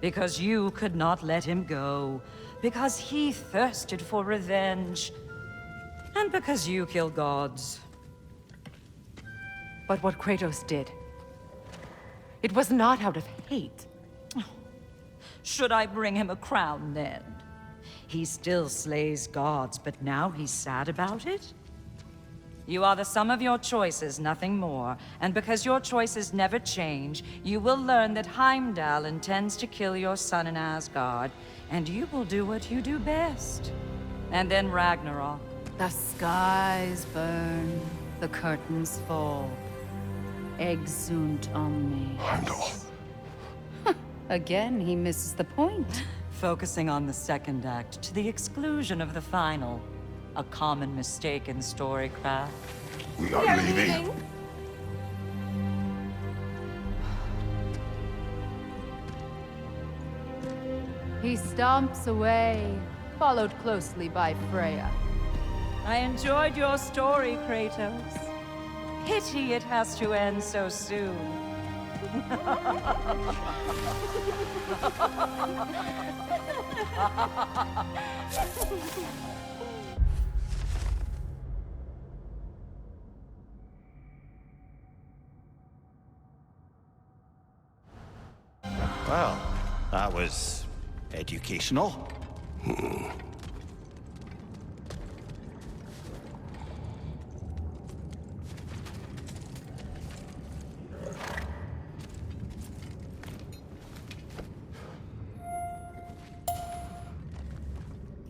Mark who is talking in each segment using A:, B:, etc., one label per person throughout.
A: Because you could not let him go. Because he thirsted for revenge. And because you kill gods.
B: But what Kratos did, it was not out of hate.
A: Should I bring him a crown then? He still slays gods, but now he's sad about it? You are the sum of your choices, nothing more. And because your choices never change, you will learn that Heimdall intends to kill your son in Asgard, and you will do what you do best. And then Ragnarok.
B: The skies burn, the curtains fall. Exunt omnes.
C: Heimdall.
B: Again, he misses the point.
A: Focusing on the second act to the exclusion of the final. A common mistake in storycraft.
C: We are leaving.
B: He stomps away, followed closely by Freya.
A: I enjoyed your story, Kratos. Pity it has to end so soon.
D: Well, that was educational.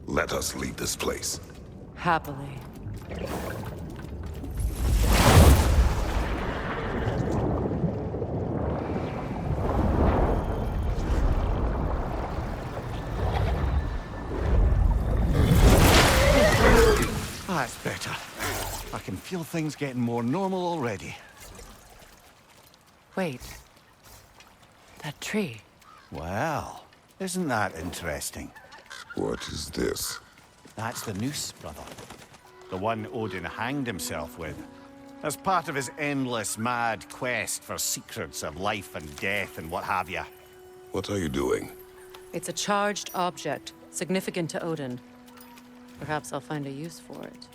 C: Let us leave this place.
B: Happily.
D: That's better. I can feel things getting more normal already.
B: Wait. That tree.
D: Well, isn't that interesting?
C: What is this?
D: That's the noose, brother. The one Odin hanged himself with. As part of his endless, mad quest for secrets of life and death and what have you.
C: What are you doing?
B: It's a charged object, significant to Odin. Perhaps I'll find a use for it.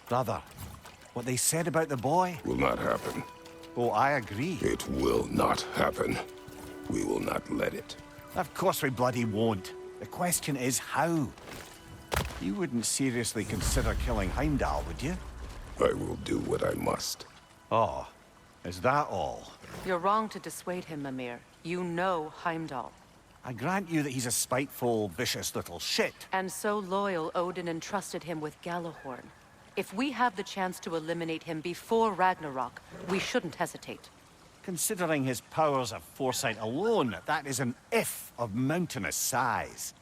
D: Brother, what they said about the boy?
C: Will not happen.
D: Oh, I agree.
C: It will not happen. We will not let it.
D: Of course we bloody won't. The question is how. You wouldn't seriously consider killing Heimdall, would you?
C: I will do what I must.
D: Oh, is that all?
B: You're wrong to dissuade him, Mimir. You know Heimdall.
D: I grant you that he's a spiteful, vicious little shit.
B: And so loyal, Odin entrusted him with Gjallarhorn. If we have the chance to eliminate him before Ragnarok, we shouldn't hesitate.
D: Considering his powers of foresight alone, that is an if of mountainous size.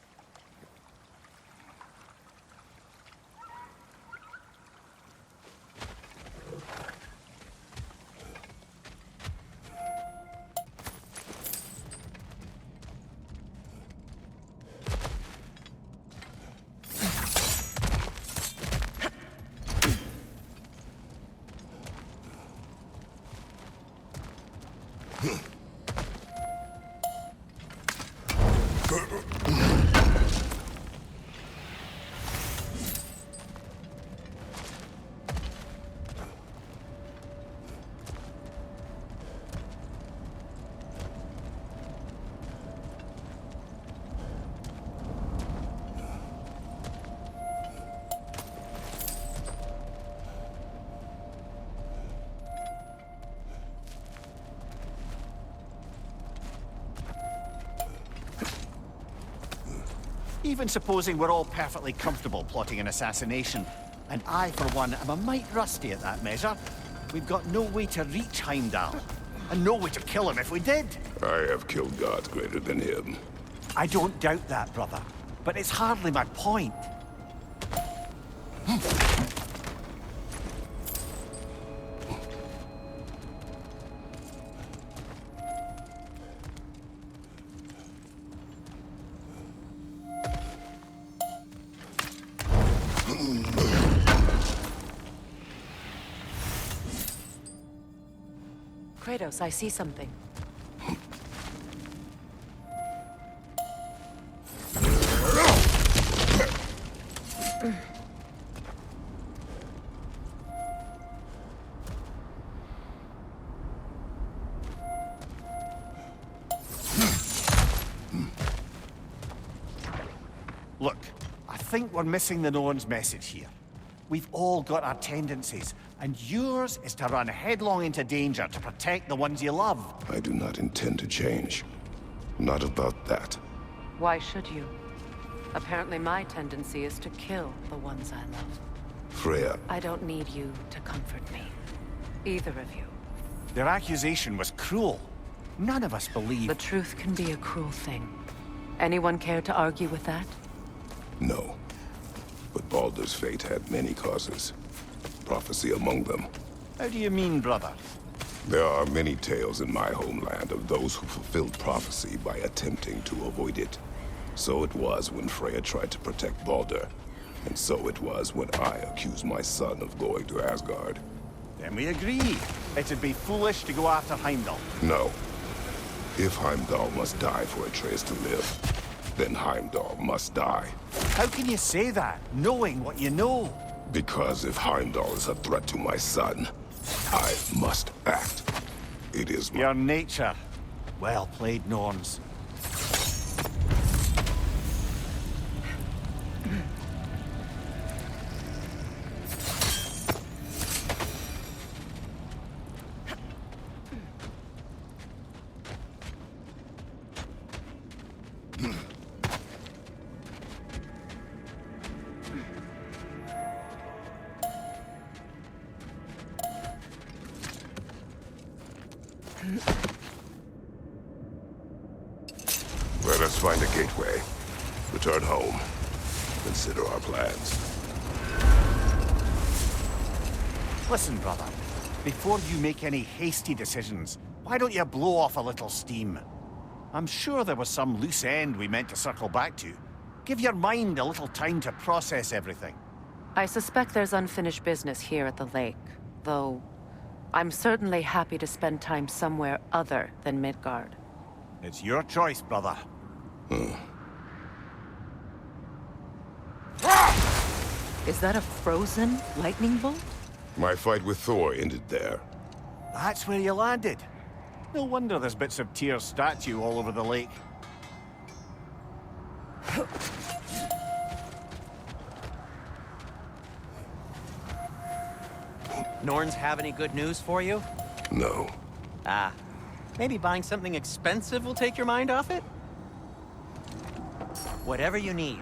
D: Even supposing we're all perfectly comfortable plotting an assassination, and I, for one, am a mite rusty at that measure, we've got no way to reach Heimdall, and no way to kill him if we did.
C: I have killed gods greater than him.
D: I don't doubt that, brother, but it's hardly my point.
B: Kratos, I see something.
D: Look, I think we're missing the Norn's message here. We've all got our tendencies, and yours is to run headlong into danger to protect the ones you love.
C: I do not intend to change. Not about that.
B: Why should you? Apparently my tendency is to kill the ones I love.
C: Freya,
B: I don't need you to comfort me. Either of you.
D: Their accusation was cruel. None of us believe...
B: The truth can be a cruel thing. Anyone care to argue with that?
C: no. But Baldur's fate had many causes. Prophecy among them.
D: How do you mean, brother?
C: There are many tales in my homeland of those who fulfilled prophecy by attempting to avoid it. So it was when Freya tried to protect Baldur. And so it was when I accused my son of going to Asgard.
D: Then we agree. It'd be foolish to go after Heimdall.
C: No. If Heimdall must die for Atreus to live, then Heimdall must die.
D: How can you say that, knowing what you know?
C: Because if Heimdall is a threat to my son, I must act. It is my...
D: Your nature. Well played, Norns.
C: Let us find a gateway. Return home. Consider our plans.
D: Listen, brother. Before you make any hasty decisions, why don't you blow off a little steam? I'm sure there was some loose end we meant to circle back to. Give your mind a little time to process everything.
B: I suspect there's unfinished business here at the lake, though I'm certainly happy to spend time somewhere other than Midgard.
D: It's your choice, brother.
B: Is that a frozen lightning bolt?
C: My fight with Thor ended there.
D: That's where you landed. No wonder there's bits of Tyr's statue all over the lake.
E: Norns have any good news for you?
C: No.
E: Ah, maybe buying something expensive will take your mind off it? Whatever you need.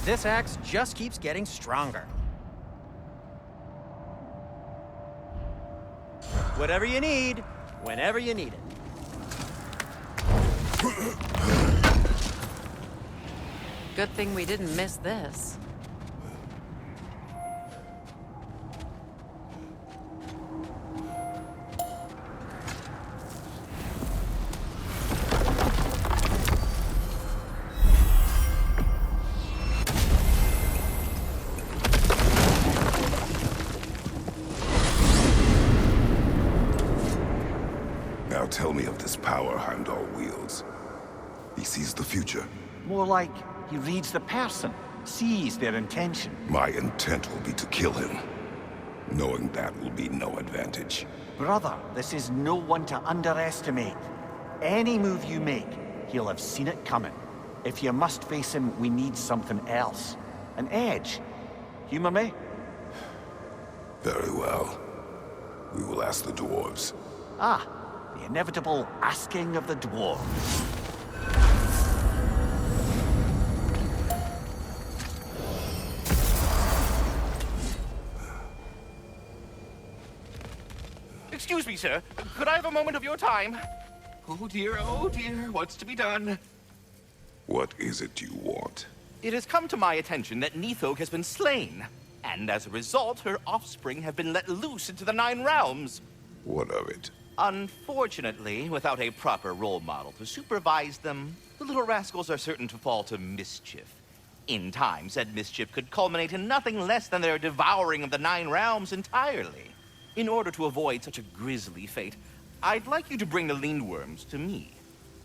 E: This axe just keeps getting stronger. Whatever you need, whenever you need it.
B: Good thing we didn't miss this.
C: Now tell me of this power Heimdall wields. He sees the future.
D: More like he reads the person, sees their intention.
C: My intent will be to kill him. Knowing that will be no advantage.
D: Brother, this is no one to underestimate. Any move you make, he'll have seen it coming. If you must face him, we need something else. An edge. Humor me?
C: Very well. We will ask the dwarves.
D: Ah, the inevitable asking of the dwarves.
F: Excuse me, sir. Could I have a moment of your time? Oh dear, what's to be done?
C: What is it you want?
F: It has come to my attention that Nithog has been slain, and as a result, her offspring have been let loose into the Nine Realms.
C: What of it?
F: Unfortunately, without a proper role model to supervise them, the little rascals are certain to fall to mischief. In time, said mischief could culminate in nothing less than their devouring of the Nine Realms entirely. In order to avoid such a grisly fate, I'd like you to bring the Lindworms to me.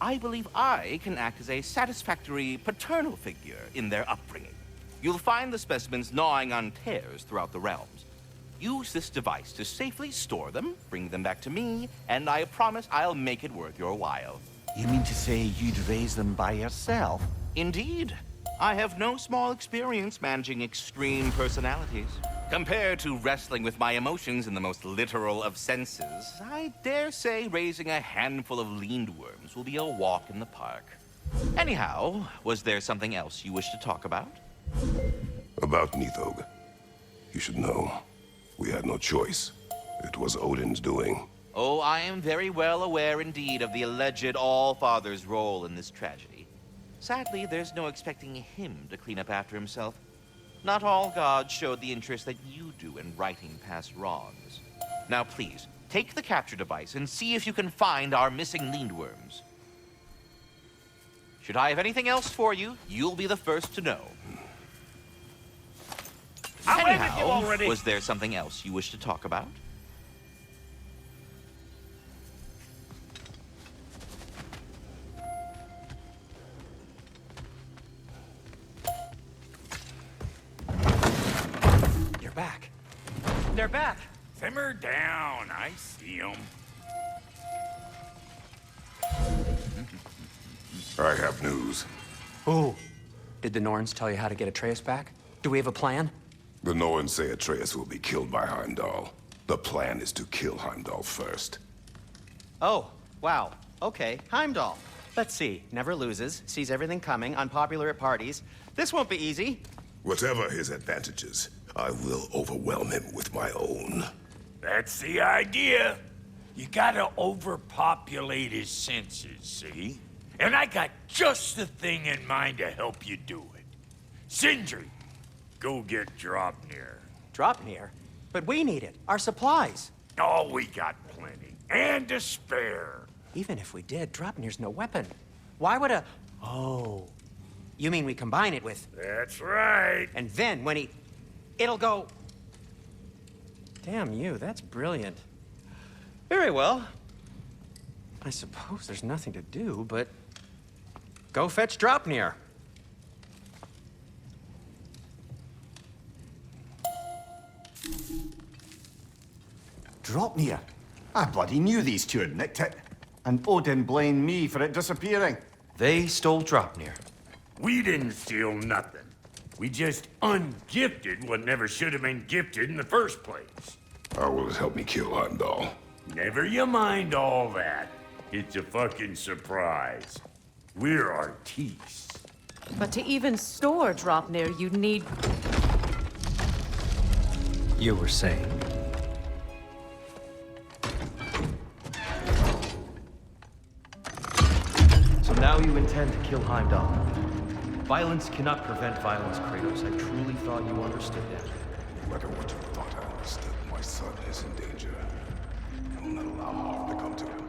F: I believe I can act as a satisfactory paternal figure in their upbringing. You'll find the specimens gnawing on tears throughout the realms. Use this device to safely store them, bring them back to me, and I promise I'll make it worth your while.
D: You mean to say you'd raise them by yourself?
F: Indeed. I have no small experience managing extreme personalities. Compared to wrestling with my emotions in the most literal of senses, I dare say raising a handful of Lindworms will be a walk in the park. Anyhow, was there something else you wish to talk about?
C: About Nithog. You should know, we had no choice. It was Odin's doing.
F: Oh, I am very well aware indeed of the alleged All-Father's role in this tragedy. Sadly, there's no expecting him to clean up after himself. Not all gods showed the interest that you do in righting past wrongs. Now please, take the capture device and see if you can find our missing Lindworms. Should I have anything else for you, you'll be the first to know. Anyhow, was there something else you wish to talk about?
E: Back. They're back.
G: Simmer down. I see them.
C: I have news.
E: Oh. Did the Norns tell you how to get Atreus back? Do we have a plan?
C: The Norns say Atreus will be killed by Heimdall. The plan is to kill Heimdall first.
E: Oh, wow. Okay, Heimdall. Let's see. Never loses, sees everything coming, unpopular at parties. This won't be easy.
C: Whatever his advantages, I will overwhelm him with my own.
G: That's the idea. You gotta overpopulate his senses, see? And I got just the thing in mind to help you do it. Sindri, go get Draupnir.
E: Draupnir? But we need it. Our supplies.
G: Oh, we got plenty. And to spare.
E: Even if we did, Draupnir's no weapon. Why would a... Oh. You mean we combine it with...
G: That's right.
E: And then when he... It'll go... Damn you, that's brilliant. Very well. I suppose there's nothing to do, but... Go fetch Draupnir.
D: Draupnir? I bloody knew these two had nicked it. And Odin blamed me for it disappearing.
H: They stole Draupnir.
G: We didn't steal nothing. We just ungifted what never should have been gifted in the first place.
C: How will it help me kill Heimdall?
G: Never you mind all that. It's a fucking surprise. We're artistes.
B: But to even store Draupnir, you'd need...
H: You were saying? So now you intend to kill Heimdall. Violence cannot prevent violence, Kratos. I truly thought you understood that.
C: No matter what you thought I understood, my son is in danger. I will not allow harm to come to him.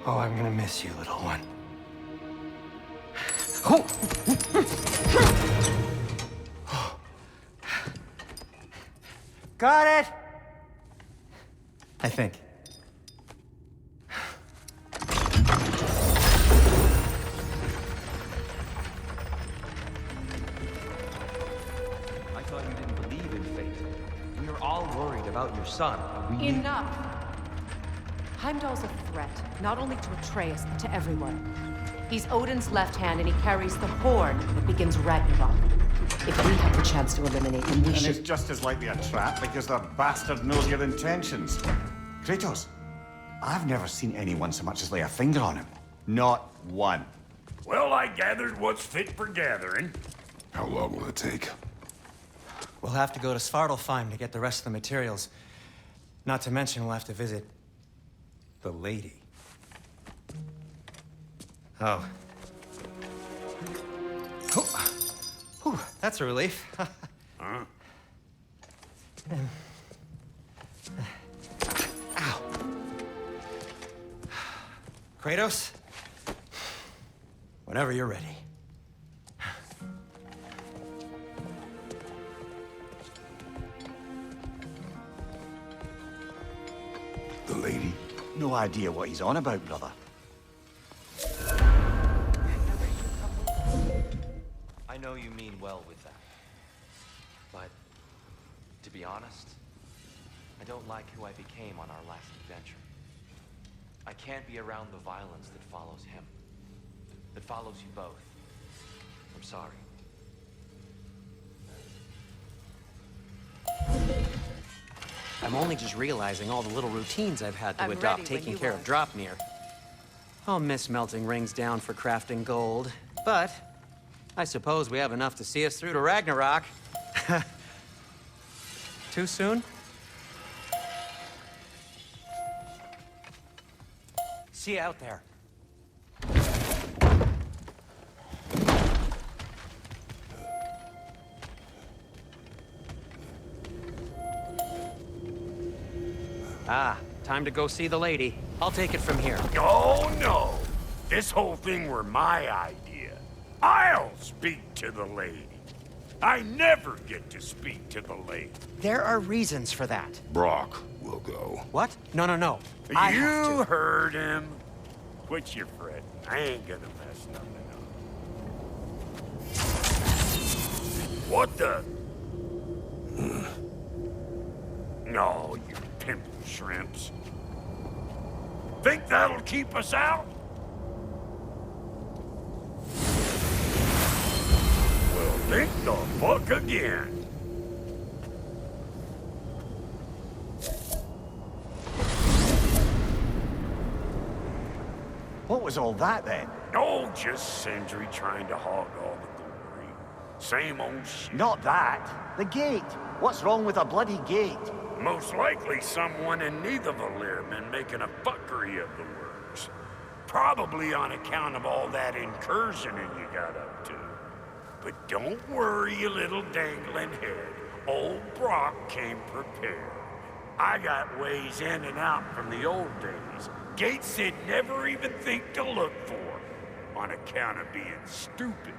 E: Oh, I'm gonna miss you, little one. Got it! I think.
H: I thought you didn't believe in fate. We are all worried about your son. We need...
B: Enough! Heimdall's a threat, not only to Atreus, but to everyone. He's Odin's left hand, and he carries the horn that begins Ragnarok. If we have the chance to eliminate him, we
D: And
B: should...
D: it's just as likely a trap because the bastard knows your intentions. Kratos, I've never seen anyone so much as lay a finger on him. Not one.
G: Well, I gathered what's fit for gathering.
C: How long will it take?
E: We'll have to go to Svartalfheim to get the rest of the materials. Not to mention, we'll have to visit the lady. Oh. Oh. Whew, that's a relief.
G: Huh?
E: Ow. Kratos? Whenever you're ready.
C: The lady?
D: No idea what he's on about, brother.
H: I know you mean well with that. But, to be honest, I don't like who I became on our last adventure. I can't be around the violence that follows him. That follows you both. I'm sorry.
E: I'm only just realizing all the little routines I've had to
B: I'm
E: adopt
B: ready when
E: taking
B: you
E: care
B: are.
E: of Dropmere. I'll miss melting rings down for crafting gold, but I suppose we have enough to see us through to Ragnarok. Too soon? See you out there. Ah, time to go see the lady. I'll take it from here.
G: Oh, no. This whole thing were my idea. I'll speak to the lady. I never get to speak to the lady.
E: There are reasons for that.
C: Brock will go.
E: What? No, no, no. I have
G: You
E: to.
G: heard him. Quit your fretting. I ain't gonna mess nothing up. What the? No, you pimple shrimps. Think that'll keep us out? Well, think the fuck again.
D: What was all that then?
G: Oh, just Sindri trying to hog all the glory. Same old shit.
D: Not that. The gate. What's wrong with a bloody gate?
G: Most likely someone in Nidavellir been making a fuckery of the works. Probably on account of all that incursioning you got up to. But don't worry, you little dangling head. Old Brock came prepared. I got ways in and out from the old days. Gates they'd never even think to look for, on account of being stupid.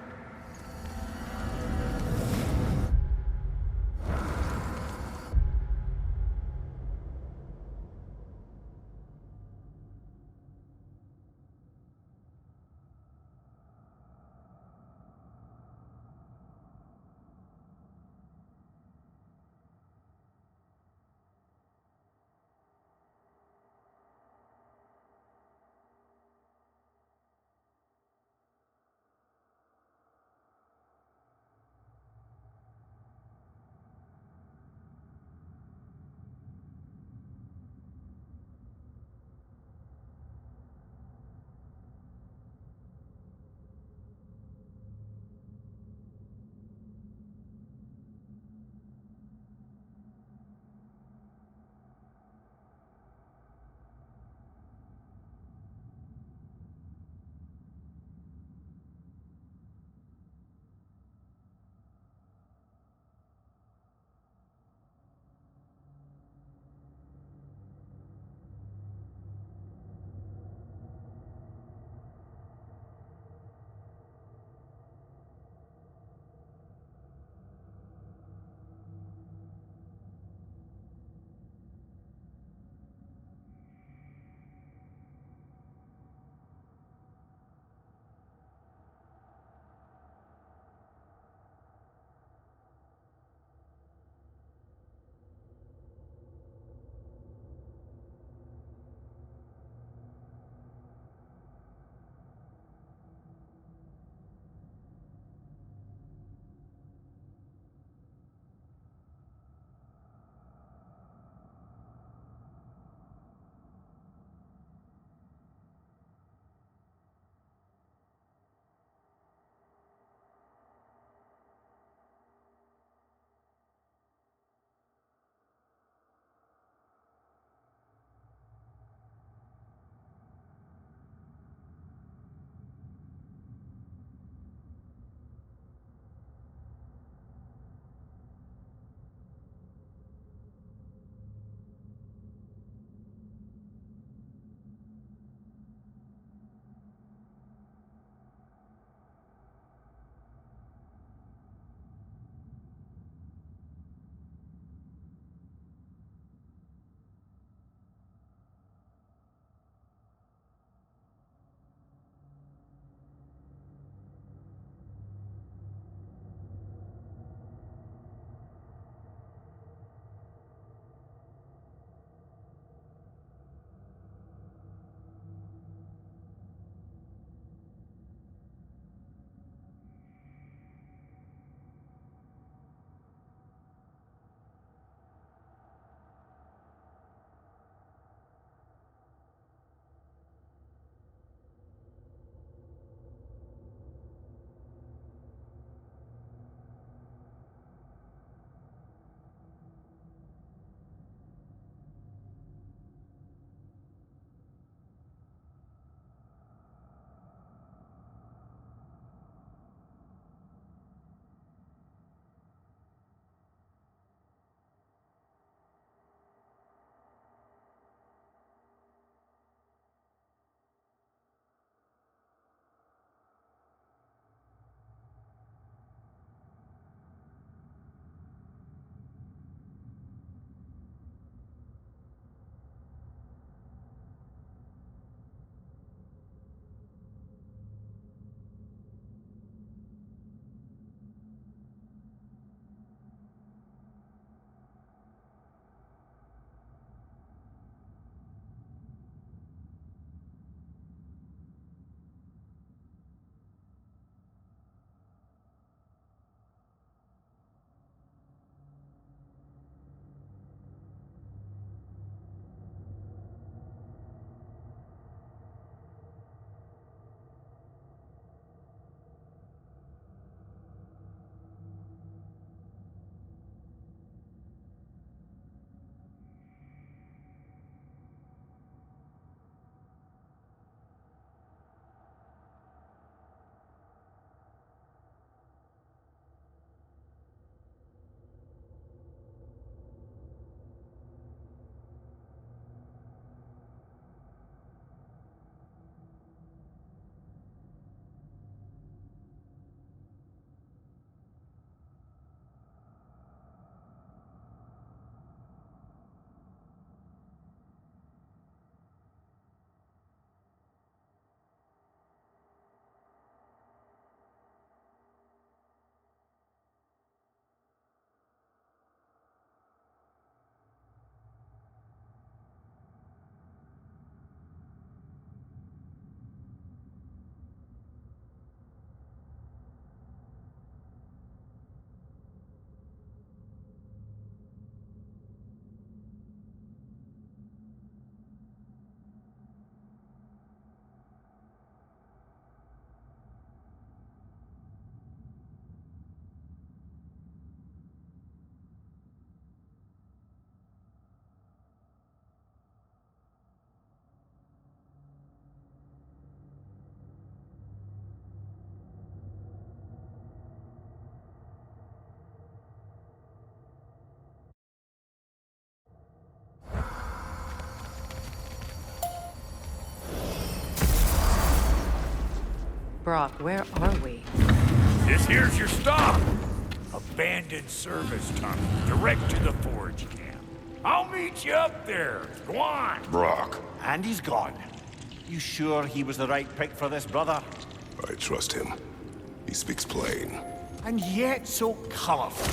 B: Brock, where are we?
G: This here's your stop. Abandoned service tunnel, direct to the forge camp. I'll meet you up there. Go on.
C: Brock,
D: And he's gone. You sure he was the right pick for this, brother?
C: I trust him. He speaks plain.
D: And yet so colorful.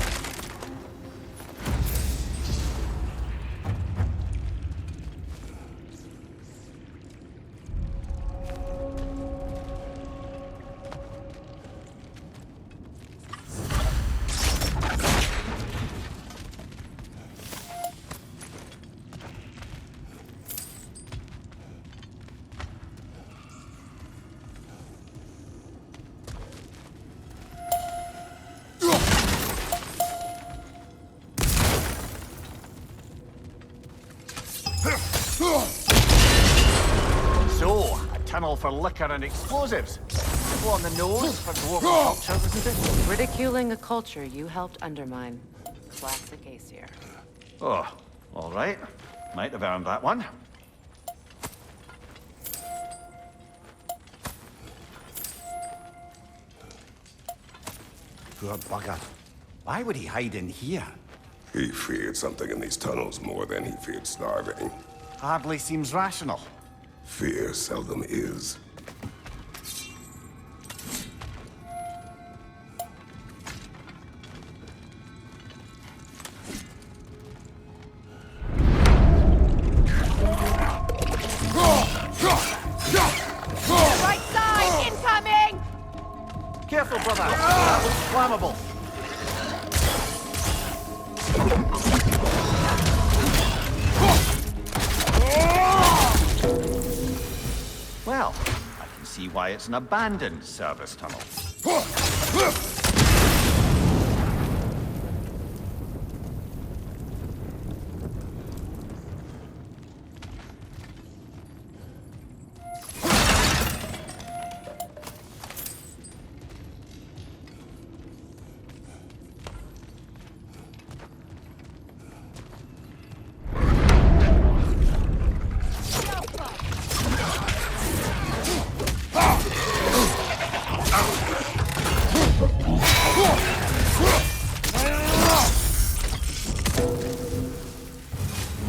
D: So, a tunnel for liquor and explosives. Go on the nose for dwarven culture, isn't it?
B: Ridiculing a culture you helped undermine. Classic Aesir.
D: Oh, all right. Might have earned that one. Poor bugger. Why would he hide in here?
C: He feared something in these tunnels more than he feared starving.
D: Hardly seems rational.
C: Fear seldom is.
B: Right side! Incoming!
D: Careful, brother! That looks flammable. Well, I can see why it's an abandoned service tunnel.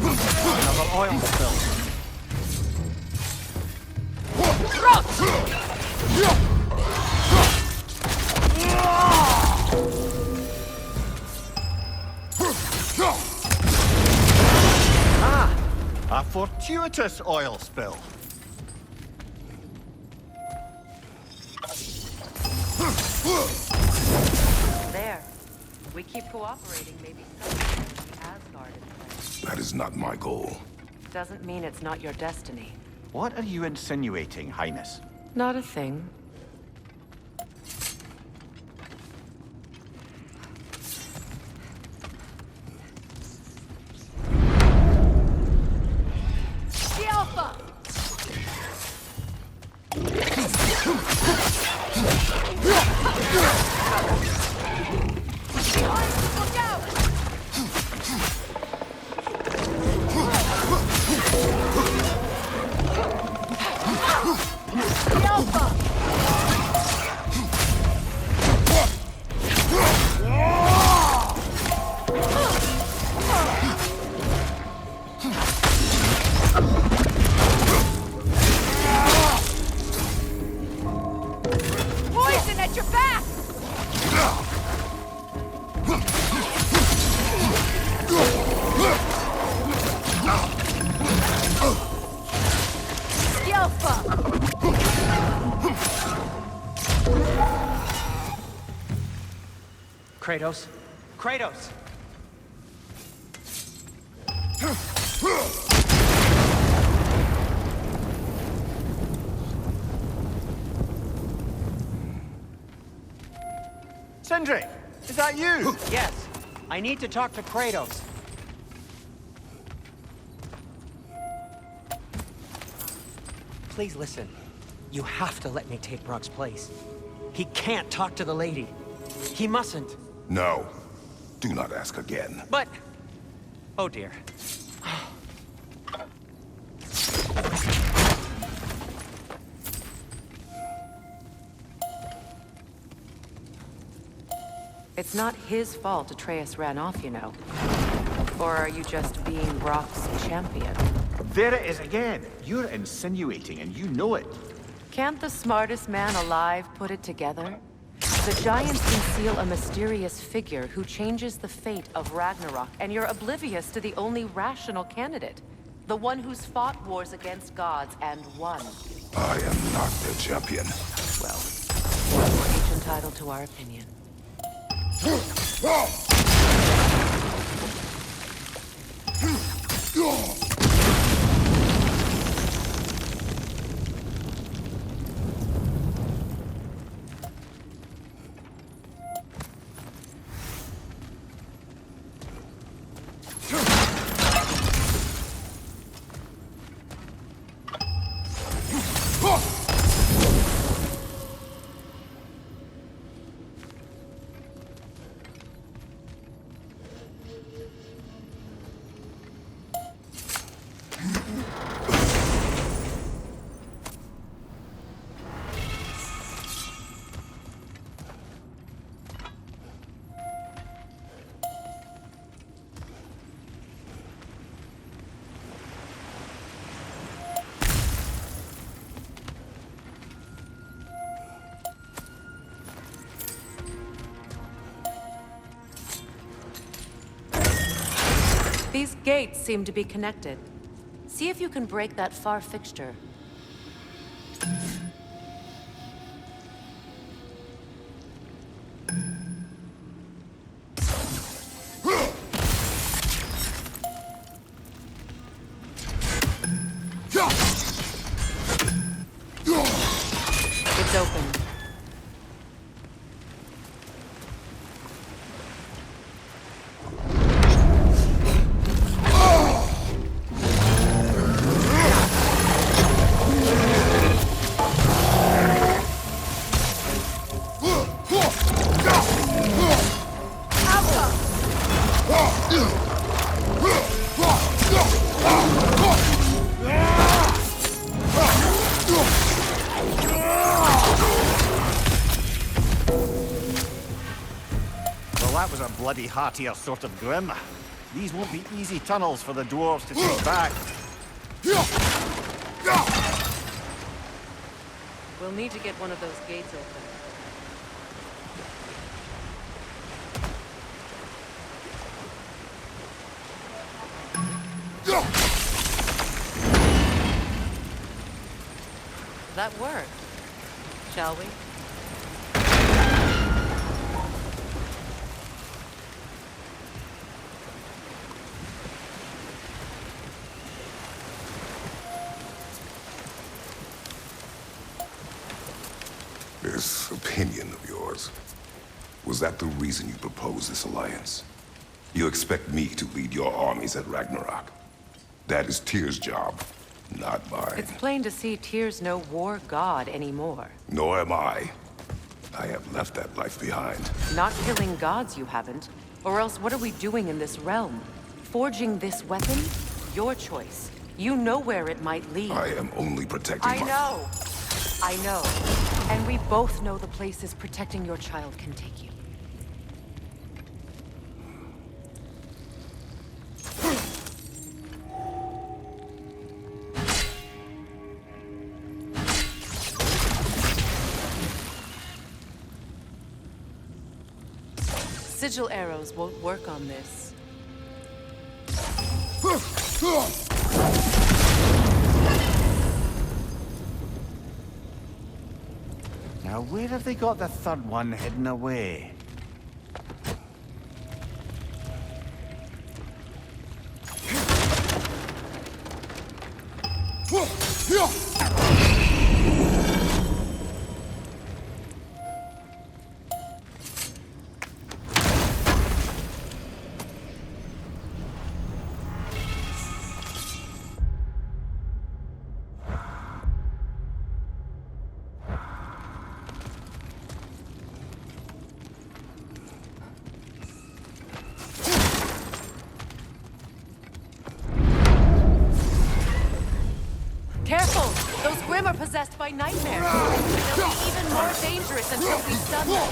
D: Another oil spill. A fortuitous oil spill.
B: There. We keep cooperating, maybe someday the Asgard in place.
C: That is not my goal.
B: Doesn't mean it's not your destiny.
D: What are you insinuating, Highness?
B: Not a thing.
I: Poison at your back!
E: Kratos? Kratos!
D: Sindri, is that you?
E: Yes, I need to talk to Kratos. Please listen. You have to let me take Brock's place. He can't talk to the lady. He mustn't.
C: No. Do not ask again.
E: But... oh dear.
B: It's not his fault Atreus ran off, you know. Or are you just being Brock's champion?
D: There it is again. You're insinuating, and you know it.
B: Can't the smartest man alive put it together? The Giants conceal a mysterious figure who changes the fate of Ragnarok, and you're oblivious to the only rational candidate. The one who's fought wars against gods and won.
C: I am not their champion.
B: Well, we're each entitled to our opinion. These gates seem to be connected. See if you can break that far fixture. It's open.
D: Well, that was a bloody heartier sort of grim. These won't be easy tunnels for the dwarves to take back.
B: We'll need to get one of those gates open. That worked. Shall we?
C: This opinion of yours, was that the reason you proposed this alliance? You expect me to lead your armies at Ragnarok? That is Tyr's job, not mine.
B: It's plain to see Tyr's no war god anymore.
C: Nor am I. I have left that life behind.
B: Not killing gods, you haven't. Or else what are we doing in this realm? Forging this weapon? Your choice. You know where it might lead.
C: I am only protecting
B: I know. I know. And we both know the places protecting your child can take you. Sigil arrows won't work on this.
D: Now, where have they got the third one hidden away?
B: Careful! Those Grimm are possessed by nightmares. They'll be even more dangerous until we stun them.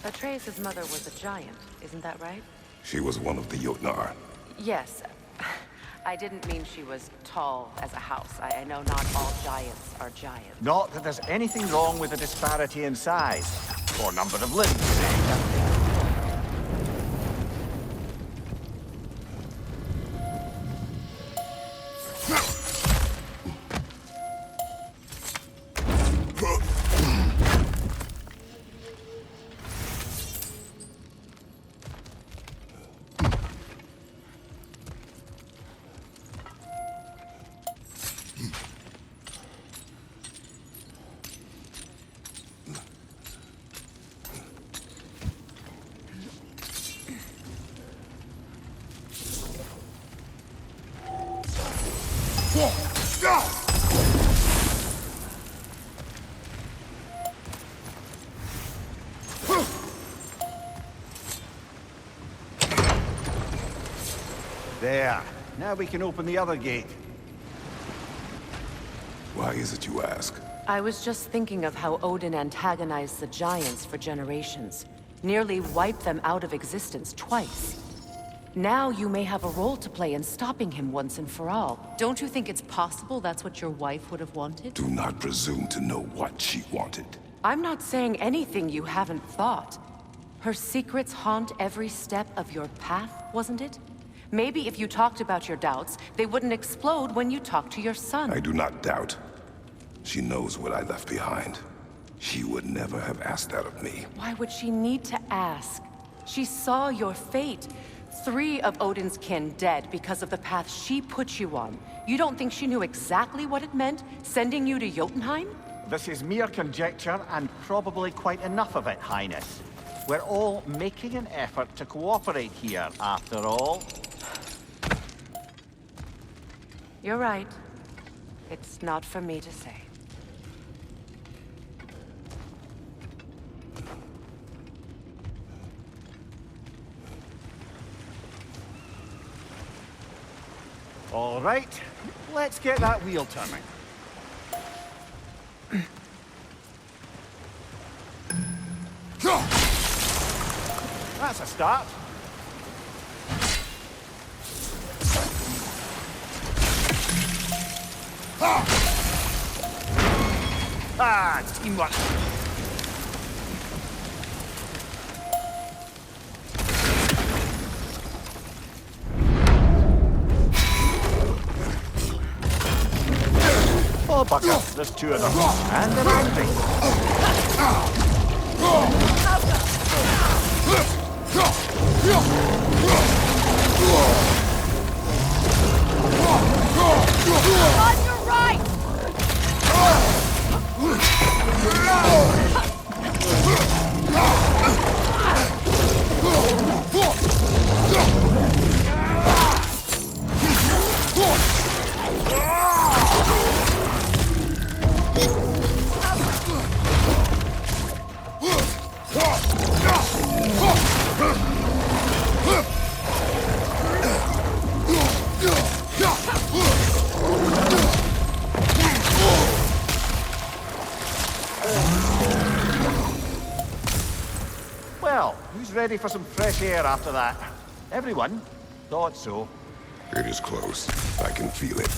B: Atreus' mother was a giant, isn't that right?
C: She was one of the Jotnar.
B: Yes. I didn't mean she was tall as a house. I know not all giants are giants.
D: Not that there's anything wrong with the disparity in size, or number of limbs. There. Now we can open the other gate.
C: Why is it you ask?
B: I was just thinking of how Odin antagonized the giants for generations. Nearly wiped them out of existence twice. Now you may have a role to play in stopping him once and for all. Don't you think it's possible that's what your wife would have wanted?
C: Do not presume to know what she wanted.
B: I'm not saying anything you haven't thought. Her secrets haunt every step of your path, wasn't it? Maybe if you talked about your doubts, they wouldn't explode when you talked to your son.
C: I do not doubt. She knows what I left behind. She would never have asked that of me.
B: Why would she need to ask? She saw your fate. 3 of Odin's kin dead because of the path she put you on. You don't think she knew exactly what it meant, sending you to Jotunheim?
D: This is mere conjecture, and probably quite enough of it, Highness. We're all making an effort to cooperate here, after all.
B: You're right. It's not for me to say.
D: All right, let's get that wheel turning. That's a start. Ah, teamwork. Oh, Bucker, there's 2 of them. And they're angry.
B: On your right!
D: for some fresh air after that. Everyone thought so.
C: It is close. I can feel it.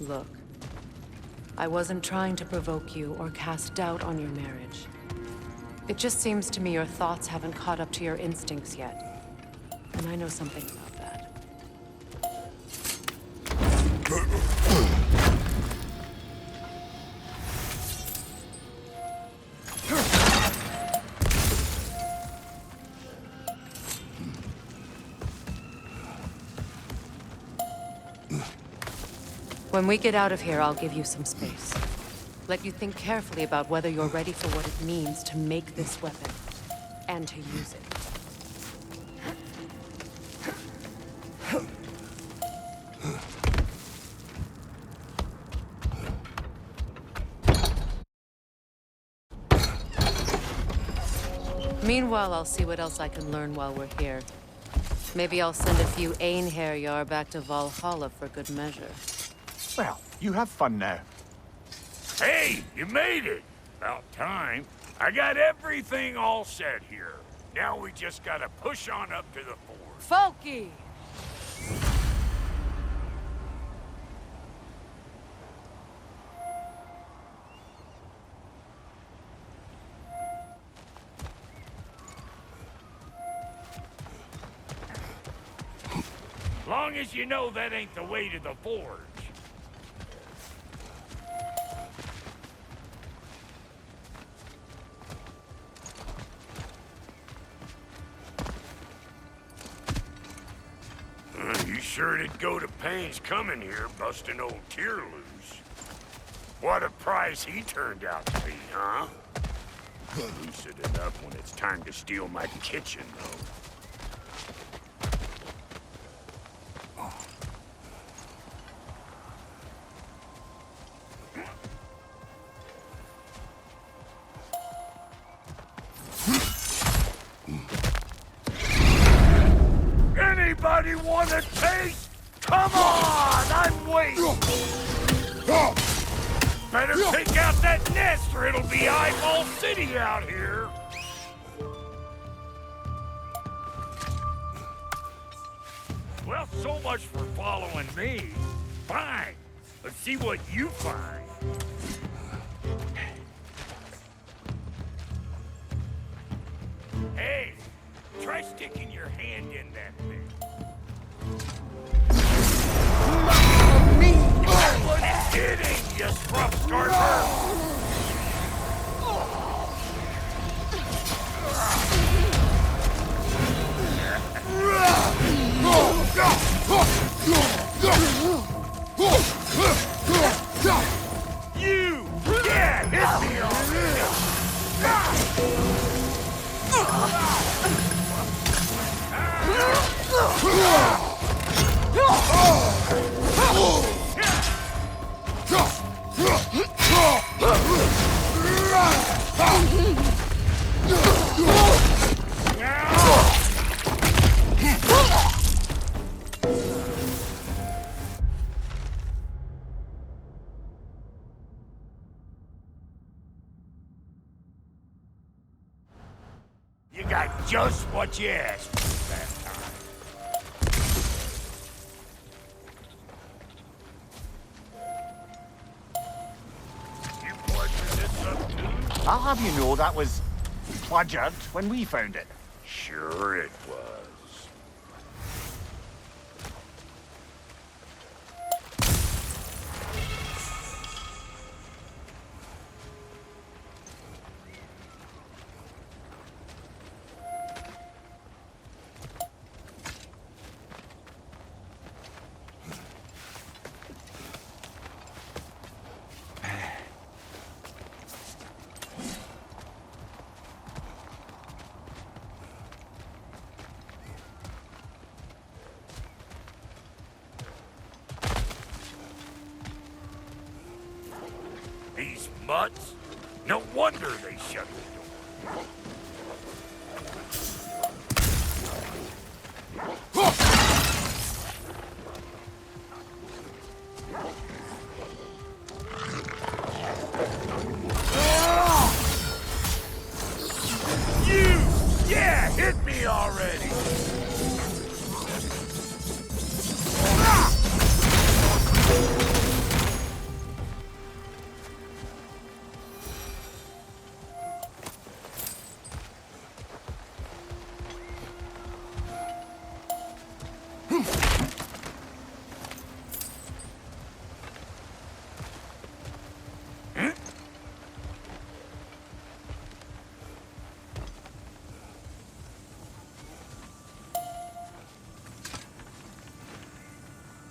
B: Look, I wasn't trying to provoke you or cast doubt on your marriage. It just seems to me your thoughts haven't caught up to your instincts yet. And I know something about that. When we get out of here, I'll give you some space. Let you think carefully about whether you're ready for what it means to make this weapon, and to use it. Meanwhile, I'll see what else I can learn while we're here. Maybe I'll send a few Einherjar back to Valhalla for good measure.
D: Well, you have fun now.
G: Hey, you made it! About time. I got everything all set here. Now we just gotta push on up to the fort.
B: Folky!
G: Long as you know that ain't the way to the forge. You sure did go to pains coming here, busting old Tyr loose. What a prize he turned out to be, huh? Lucid enough when it's time to steal my kitchen, though. Anybody want a taste? Come on! I'm waiting! Better take out that nest or it'll be Eyeball City out here! Well, so much for following me. Fine. Let's see what you find. Hey, try sticking your hand in that thing. I was kidding, you scrub starter! You! Yeah, hit me You got just what you asked for that time. You bludgeoned this up too?
D: I'll have you know that was bludgeoned when we found it.
G: Sure it was. butts. No wonder they shut the door. You! Yeah, hit me already!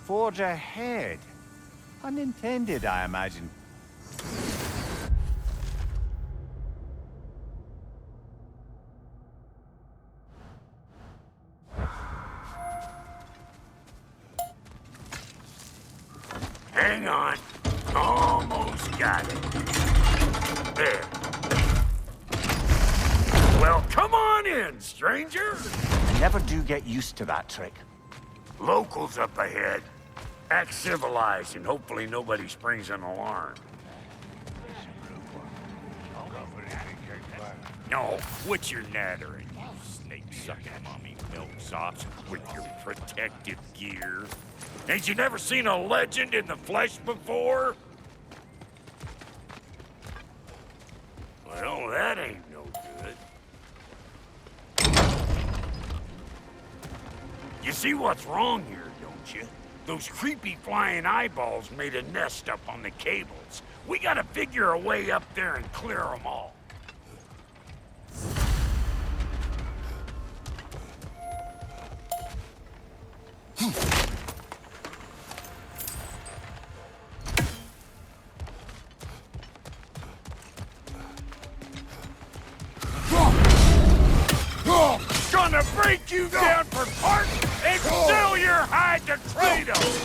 D: Forge ahead. Unintended, I imagine.
G: Hang on. Almost got it. There. Well, come on in, stranger.
D: I never do get used to that trick.
G: Locals up ahead. Act civilized and hopefully nobody springs an alarm. No, quit your nattering, you snake-sucking mommy milksops with your protective gear. Ain't you never seen a legend in the flesh before? Well, that ain't no good. You see what's wrong here, don't you? Those creepy flying eyeballs made a nest up on the cables. We gotta figure a way up there and clear them all. Gonna break you down for parts and sell your hide to Kratos!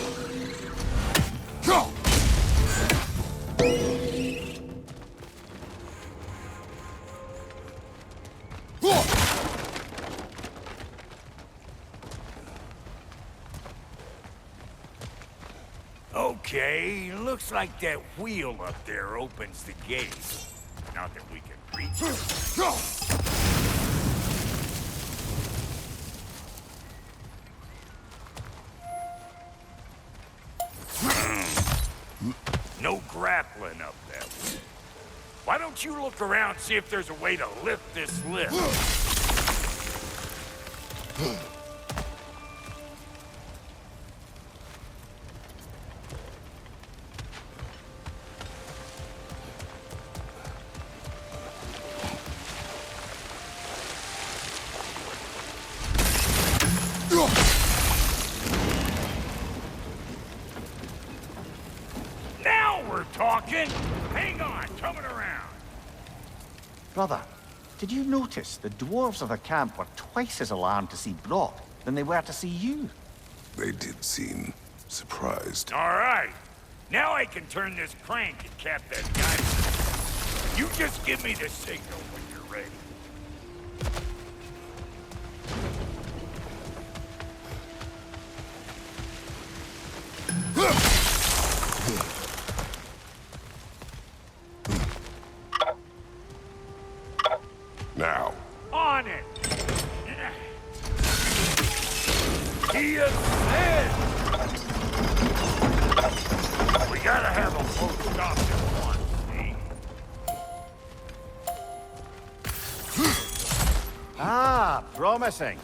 G: Okay, looks like that wheel up there opens the gate. Not that we can reach it. No grappling up that way. Why don't you look around and see if there's a way to lift this lift? Now we're talking! Hang on, coming around.
D: Brother, did you notice the dwarves of the camp were twice as alarmed to see Brock than they were to see you?
C: They did seem surprised.
G: All right. Now I can turn this crank and cap that guy. You just give me the signal when you're ready.
C: Now.
G: On it! He ascends! We gotta have a full stop at once, see?
D: Ah, promising.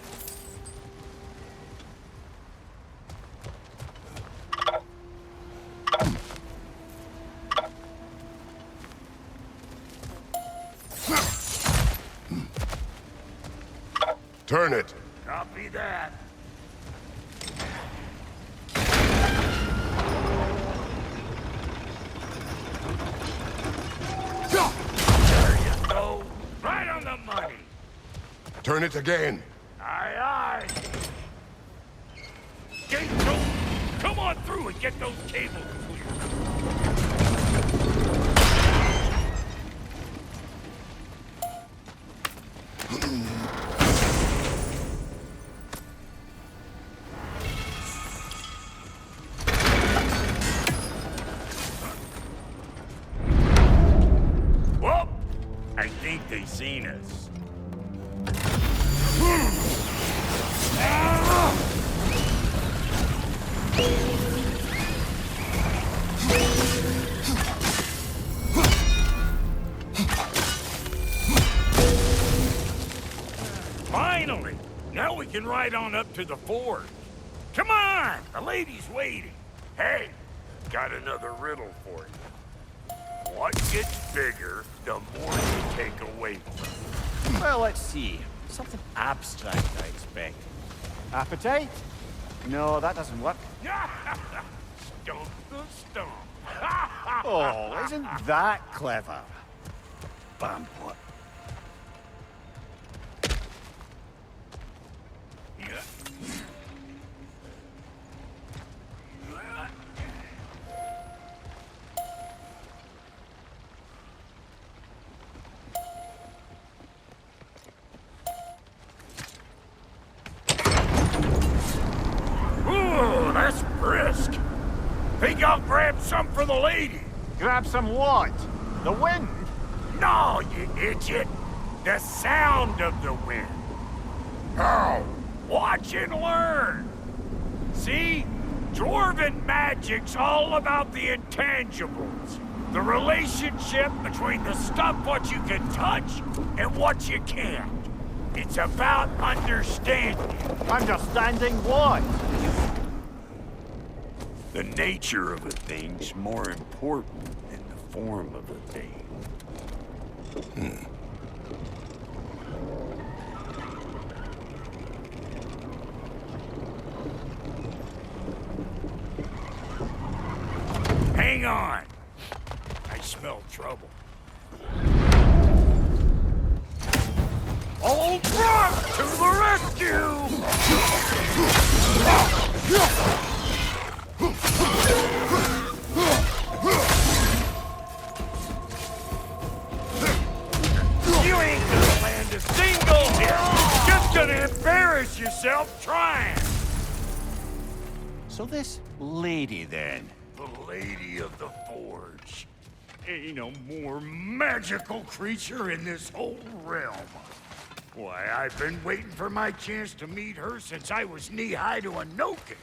C: Turn it.
G: Copy that. There you go. Right on the money.
C: Turn it again.
G: Aye, aye. Gates open. Come on through and get those cables clear. they seen us. Finally! Now we can ride on up to the forge. Come on! The lady's waiting. Hey, got another riddle for you. What gets bigger, the more you take away from it?
D: Well, let's see. Something abstract, I expect. Appetite? No, that doesn't work.
G: Stump the stump.
D: Oh, isn't that clever? Bampot.
G: Ooh, that's brisk. Think I'll grab some for the lady.
D: Grab some what? The wind?
G: No, you idiot. The sound of the wind. Oh, watch and learn. See? Dwarven magic's all about the intangibles. The relationship between the stuff what you can touch and what you can't. It's about understanding.
D: Understanding what?
G: The nature of a thing's more important than the form of a thing. Hang on. I smell trouble. Old Brock to the rescue! You ain't gonna land a single hit. Just gonna embarrass yourself trying.
D: So this lady, then?
G: The Lady of the Forge. Ain't no more magical creature in this whole realm. Why, I've been waiting for my chance to meet her since I was knee-high to a Noken.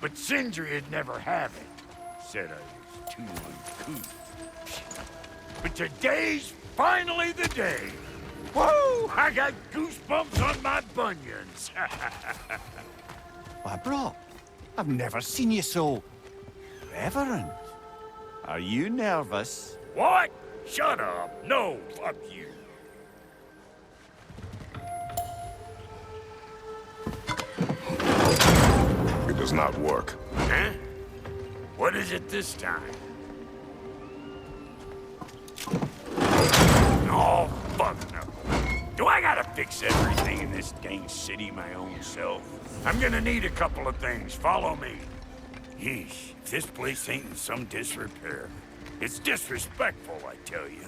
G: But Sindri would never have it. Said I was too uncouth. But today's finally the day. Whoa! I got goosebumps on my bunions.
D: Why, bro, I've never seen you so reverent. Are you nervous?
G: What? Shut up. No, fuck you.
C: It does not work.
G: Huh? What is it this time? Oh, fuck no. Do I gotta fix everything in this dang city my own self? I'm gonna need a couple of things. Follow me. Yeesh, if this place ain't in some disrepair. It's disrespectful, I tell you.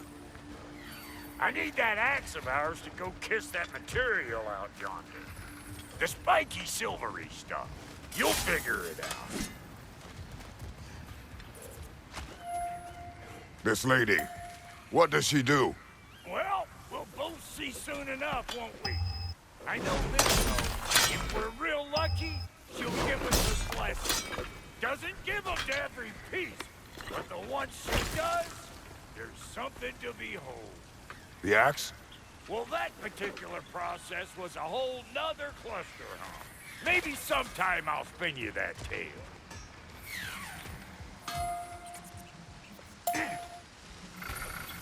G: I need that axe of ours to go kiss that material out yonder. The spiky, silvery stuff. You'll figure it out.
C: This lady, what does she do?
G: Well, we'll both see soon enough, won't we? I know this, though. If we're real lucky, she'll give us her blessing. Doesn't give them to every piece, but the ones she does, there's something to behold.
C: The axe?
G: Well, that particular process was a whole nother cluster, huh? Maybe sometime I'll spin you that tale.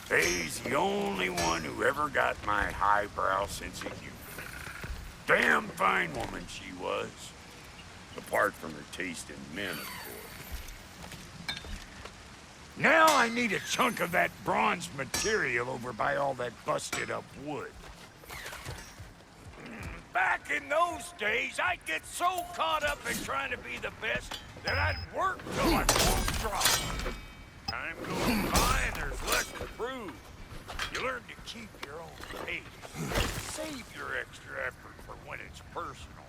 G: Faye's the only one who ever got my highbrow sense of humor. Damn fine woman she was. Apart from her taste in men, of course. Now I need a chunk of that bronze material over by all that busted up wood. Back in those days, I'd get so caught up in trying to be the best that I'd work till I won't drop. Time goes by and there's less to prove. You learn to keep your own pace. Save your extra effort for when it's personal.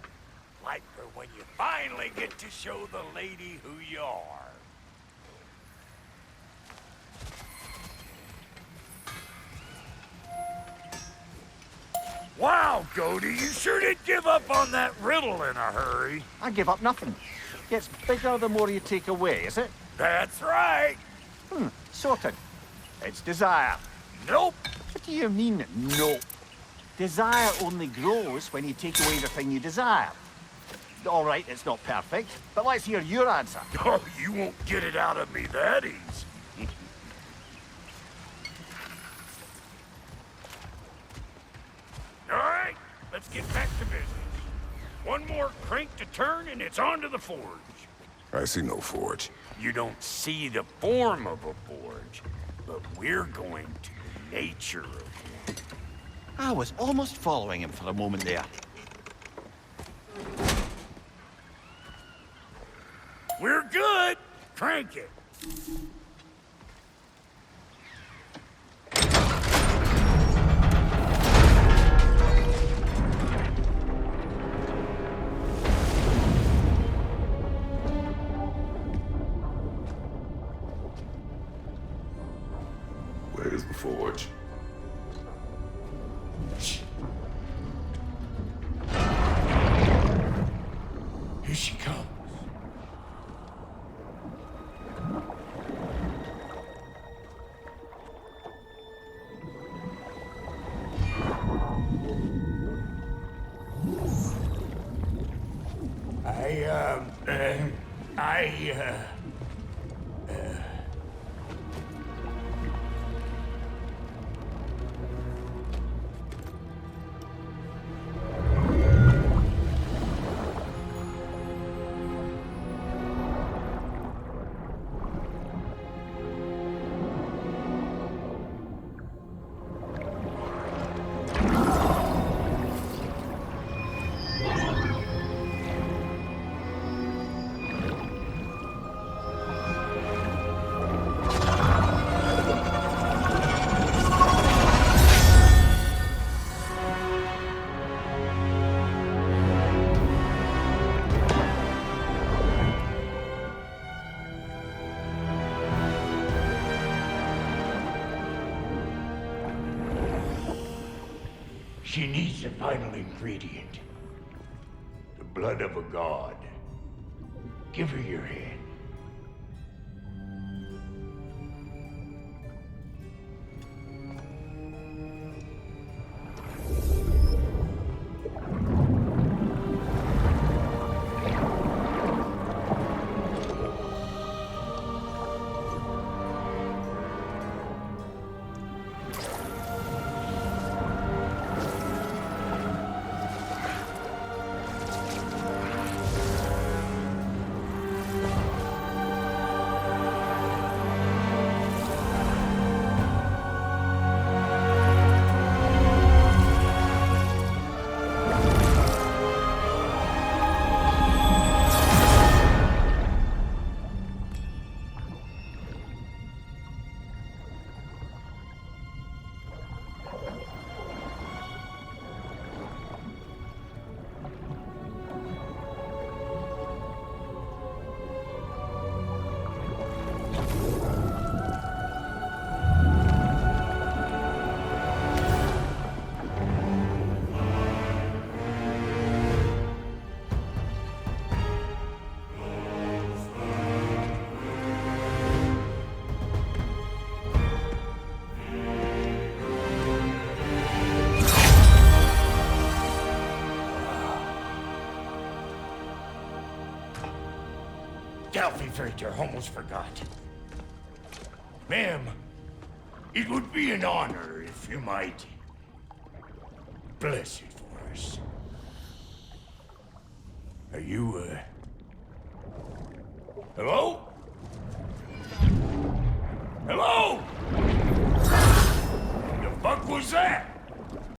G: Like for when you finally get to show the lady who you are. Wow, Cody, you sure did give up on that riddle in a hurry.
D: I give up nothing. Gets bigger the more you take away, is it?
G: That's right.
D: Sorted. It's desire.
G: Nope.
D: What do you mean, no? Desire only grows when you take away the thing you desire. All right, it's not perfect, but let's hear your answer.
G: Oh, you won't get it out of me that easy. All right, let's get back to business. One more crank to turn and it's on to the forge.
C: I see no forge.
G: You don't see the form of a forge, but we're going to the nature of one.
D: I was almost following him for a moment there.
G: We're good. Crank it.
C: Where's the forge?
G: Here she comes. She needs the final ingredient. The blood of a god. Give her your hand. Delphi almost forgot. Ma'am, it would be an honor if you might bless it for us. Are you, hello?